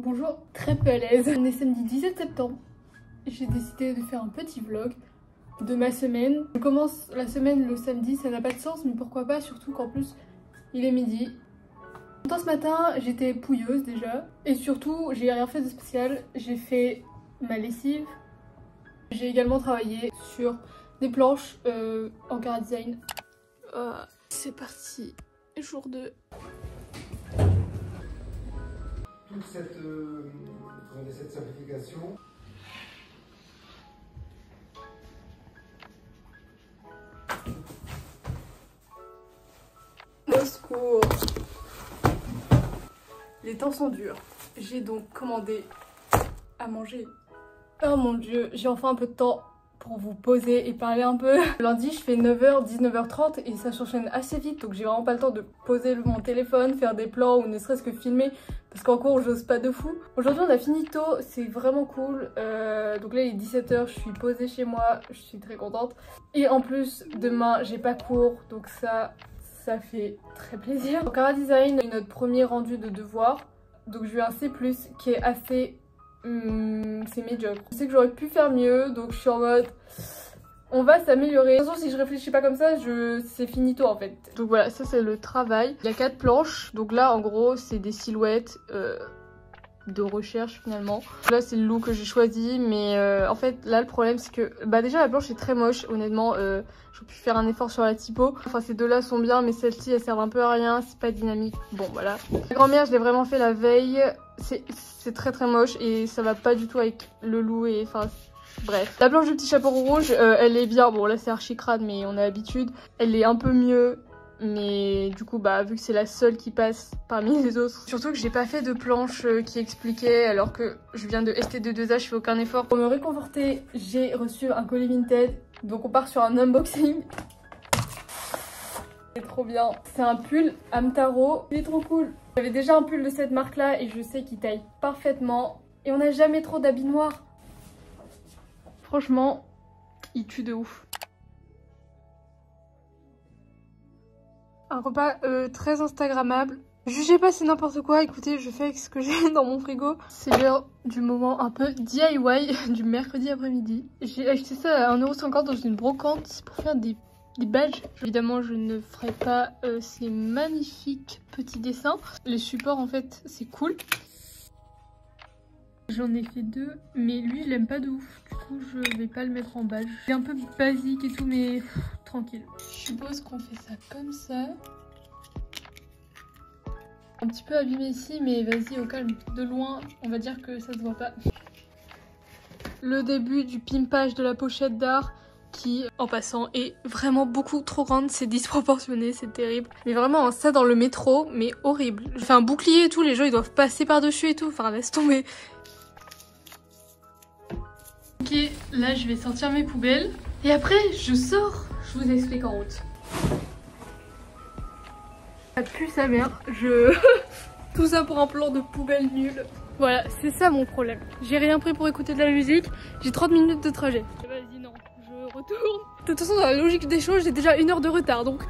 Bonjour, très peu à l'aise. On est samedi 17 septembre. J'ai décidé de faire un petit vlog de ma semaine. Je commence la semaine le samedi, ça n'a pas de sens, mais pourquoi pas, surtout qu'en plus il est midi. Ce matin, j'étais pouilleuse déjà. Et surtout, j'ai rien fait de spécial. J'ai fait ma lessive. J'ai également travaillé sur des planches en Cara Design. C'est parti, jour 2. Toute cette simplification. Au secours. Les temps sont durs. J'ai donc commandé à manger. Oh mon dieu, j'ai enfin un peu de temps pour vous poser et parler un peu. Lundi, je fais 9h, 19h30 et ça s'enchaîne assez vite, donc j'ai vraiment pas le temps de poser mon téléphone, faire des plans ou ne serait-ce que filmer, parce qu'en cours, j'ose pas de fou. Aujourd'hui, on a fini tôt, c'est vraiment cool. Donc là, il est 17h, je suis posée chez moi, je suis très contente. Et en plus, demain, j'ai pas cours, donc ça fait très plaisir. En Cara Design, notre premier rendu de devoir, donc j'ai eu un C+, qui est assez... c'est médiocre. Je sais que j'aurais pu faire mieux, donc je suis en mode on va s'améliorer. De toute façon, si je réfléchis pas comme ça, c'est finito en fait. Donc voilà, ça c'est le travail. Il y a 4 planches, donc là en gros c'est des silhouettes de recherche finalement. Là c'est le look que j'ai choisi, mais en fait là le problème c'est que déjà la planche est très moche honnêtement. J'aurais pu faire un effort sur la typo. Enfin ces deux là sont bien, mais celle-ci elle sert un peu à rien, c'est pas dynamique. Bon voilà. La grand-mère je l'ai vraiment fait la veille. C'est très très moche et ça va pas du tout avec le loup et enfin bref. La planche du petit chapeau rouge, elle est bien. Bon là c'est archi crade mais on a l'habitude. Elle est un peu mieux. Mais du coup vu que c'est la seule qui passe parmi les autres. Surtout que j'ai pas fait de planche qui expliquait alors que je viens de ST22A, je fais aucun effort. Pour me réconforter, j'ai reçu un colis Vinted. Donc on part sur un unboxing. C'est trop bien. C'est un pull Amtaro. Il est trop cool. J'avais déjà un pull de cette marque là et je sais qu'il taille parfaitement. Et on n'a jamais trop d'habits noirs. Franchement, il tue de ouf. Un repas très instagrammable. Jugez pas, c'est n'importe quoi. Écoutez, je fais avec ce que j'ai dans mon frigo. C'est l'heure du moment un peu DIY du mercredi après-midi. J'ai acheté ça à 1,50 € dans une brocante pour faire des badges. Évidemment, je ne ferai pas ces magnifiques petits dessins. Les supports, en fait, c'est cool. J'en ai fait 2, mais lui, je l'aime pas de ouf. Du coup, je vais pas le mettre en badge. C'est un peu basique et tout, mais tranquille. Je suppose qu'on fait ça comme ça. Un petit peu abîmé ici, mais vas-y, au calme. De loin, on va dire que ça se voit pas. Le début du pimpage de la pochette d'art qui, en passant, est vraiment beaucoup trop grande. C'est disproportionné, c'est terrible. Mais vraiment, ça dans le métro, mais horrible. Je fais un bouclier et tout, les gens ils doivent passer par-dessus et tout. Enfin, laisse tomber. Ok, là je vais sortir mes poubelles. Et après, je sors. Je vous explique en route. Ça pue sa mère. Tout ça pour un plan de poubelle nul. Voilà, c'est ça mon problème. J'ai rien pris pour écouter de la musique. J'ai 30 minutes de trajet. Vas-y, non, je retourne. De toute façon, dans la logique des choses, j'ai déjà 1 heure de retard. Donc,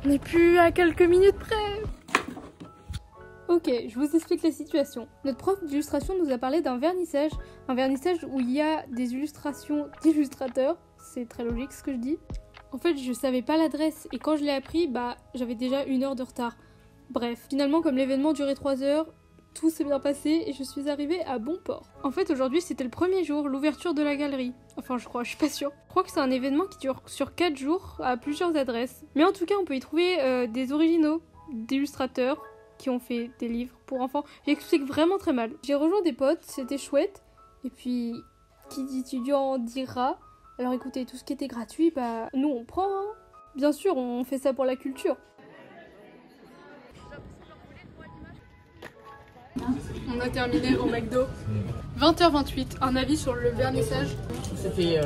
on n'est plus à quelques minutes près. Ok, je vous explique la situation. Notre prof d'illustration nous a parlé d'un vernissage. Un vernissage où il y a des illustrations d'illustrateurs. C'est très logique ce que je dis. En fait, je savais pas l'adresse et quand je l'ai appris, j'avais déjà 1 heure de retard. Bref, finalement, comme l'événement durait 3 heures, tout s'est bien passé et je suis arrivée à bon port. En fait, aujourd'hui, c'était le premier jour, l'ouverture de la galerie. Enfin, je crois, je suis pas sûre. Je crois que c'est un événement qui dure sur 4 jours à plusieurs adresses. Mais en tout cas, on peut y trouver des originaux, d'illustrateurs qui ont fait des livres pour enfants. J'explique vraiment très mal. J'ai rejoint des potes, c'était chouette. Et puis, qui dit étudiant dira. Alors écoutez, tout ce qui était gratuit, nous on prend. Hein. Bien sûr, on fait ça pour la culture. On a terminé au McDo. 20h28, un avis sur le vernissage. C'était...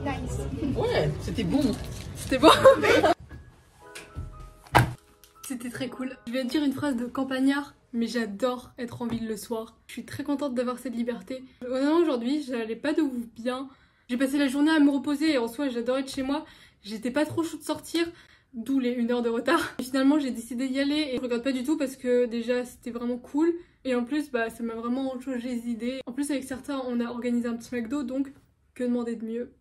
Nice. Ouais, c'était bon. C'était bon. C'était très cool. Je vais dire une phrase de campagnard, mais j'adore être en ville le soir. Je suis très contente d'avoir cette liberté. Honnêtement, aujourd'hui, j'allais pas de ouf bien. J'ai passé la journée à me reposer et en soi, j'adore être chez moi. J'étais pas trop chaude de sortir. d'où les 1 heure de retard. Et finalement j'ai décidé d'y aller et je regrette pas du tout parce que déjà c'était vraiment cool. Et en plus, bah, ça m'a vraiment changé les idées. En plus, avec certains, on a organisé un petit McDo, donc que demander de mieux?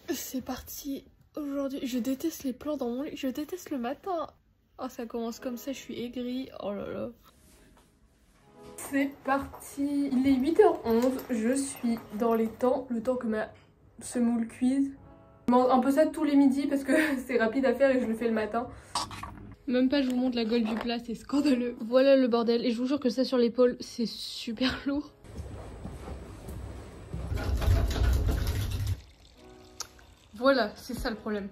C'est parti. Aujourd'hui, je déteste les plans dans mon lit. Je déteste le matin. Oh, ça commence comme ça, je suis aigrie. Oh là là. C'est parti. Il est 8h11. Je suis dans les temps. Le temps que ma semoule cuise. Je mange un peu ça tous les midis parce que c'est rapide à faire et je le fais le matin. Même pas, je vous montre la gueule du plat, c'est scandaleux. Voilà le bordel. Et je vous jure que ça sur l'épaule, c'est super lourd. Voilà, c'est ça le problème.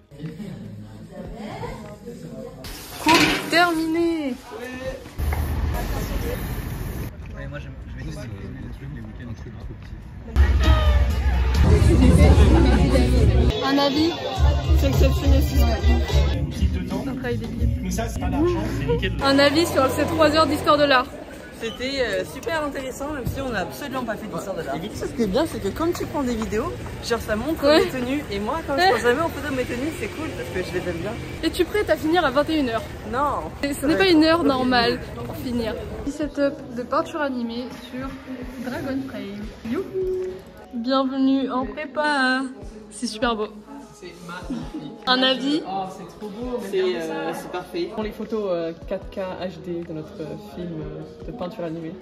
Cours terminé. Ouais, moi je vais tester les week-ends trop petits. Un avis? C'est exceptionnel. Un travail d'équipe. Mais ça, c'est pas d'argent, c'est nickel. Un avis sur ces 3 heures d'histoire de l'art? C'était super intéressant, même si on n'a absolument pas fait d'histoire de l'art. Et ce qui est bien, c'est que comme tu prends des vidéos, genre ça montre mes tenues. Et moi, quand je prends jamais en photo mes tenues, c'est cool parce que je les aime bien. Es-tu prête à finir à 21h? Non. Ce n'est pas une heure normale pour finir. Petit setup de peinture animée sur Dragon Frame. Youhou! Bienvenue en prépa. C'est super beau. C'est magnifique. Un avis? Oh, c'est trop beau. C'est parfait. Les photos 4K HD de notre film de peinture animée.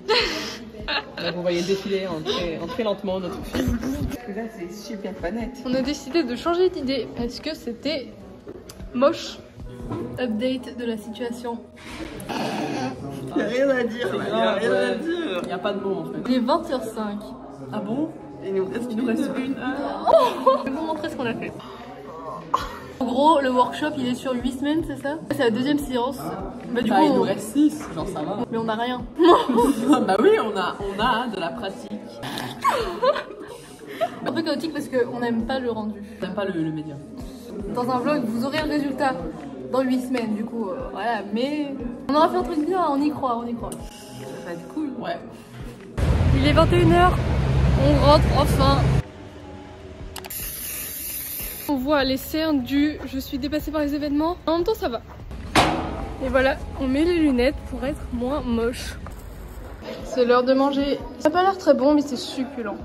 Là, vous voyez défiler en très lentement notre film. Là, c'est super pas net. On a décidé de changer d'idée parce que c'était moche. Update de la situation. Il n'y a rien à dire. Il n'y a rien à dire. Il n'y a pas de mots en fait. Il est 20h05. Ah bon? Il nous reste une heure. Je vais vous montrer ce qu'on a fait. En gros, le workshop il est sur 8 semaines, c'est ça? C'est la deuxième séance. Bah, du coup, il nous reste 6, genre ça va. Mais on a rien. Bah oui, on a de la pratique. Un peu chaotique parce qu'on n'aime pas le rendu. On n'aime pas le média. Dans un vlog, vous aurez un résultat dans 8 semaines, du coup, voilà. Mais on aura fait un truc bien, on y croit, on y croit. Ça va être cool. Ouais. Il est 21h, on rentre enfin. On voit les cernes du « je suis dépassée par les événements ». En même temps, ça va. Et voilà, on met les lunettes pour être moins moche. C'est l'heure de manger. Ça n'a pas l'air très bon, mais c'est succulent.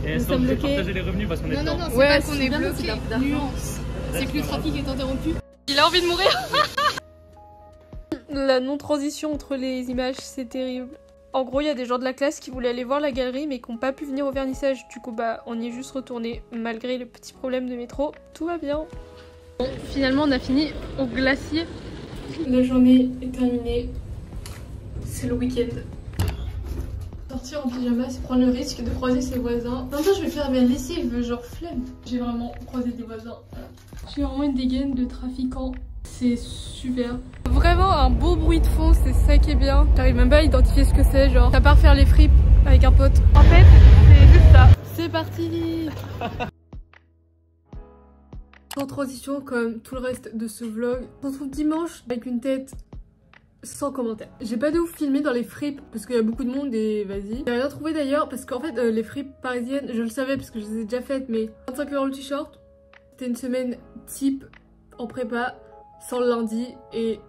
Et est-ce qu'on peut partager les revenus parce qu'on est dedans? Non, c'est pas qu'on est bloqué, nuance. C'est que le trafic est interrompu. Il a envie de mourir. La non-transition entre les images, c'est terrible. En gros, il y a des gens de la classe qui voulaient aller voir la galerie mais qui n'ont pas pu venir au vernissage. Du coup, bah, on y est juste retourné malgré le petit problème de métro. Tout va bien. Bon, finalement, on a fini au glacier. La journée est terminée. C'est le week-end. Sortir en pyjama, c'est prendre le risque de croiser ses voisins. En même temps, je vais faire ma lessive, genre flemme. J'ai vraiment croisé des voisins. J'ai vraiment une dégaine de trafiquant. C'est super. Vraiment un beau bruit de fond, c'est ça qui est bien. J'arrive même pas à identifier ce que c'est, genre à part faire les fripes avec un pote. En fait, c'est juste ça. C'est parti. Sans transition, comme tout le reste de ce vlog, on se retrouve dimanche avec une tête sans commentaire. J'ai pas de ouf filmé dans les fripes parce qu'il y a beaucoup de monde et vas-y. J'ai rien trouvé d'ailleurs parce qu'en fait les fripes parisiennes, je le savais parce que je les ai déjà faites, mais 25 € le t-shirt. C'était une semaine type en prépa, sans le lundi et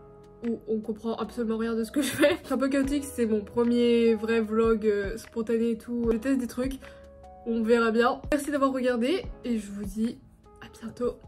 où on comprend absolument rien de ce que je fais. C'est un peu chaotique, c'est mon premier vrai vlog spontané et tout. Je teste des trucs, on verra bien. Merci d'avoir regardé et je vous dis à bientôt.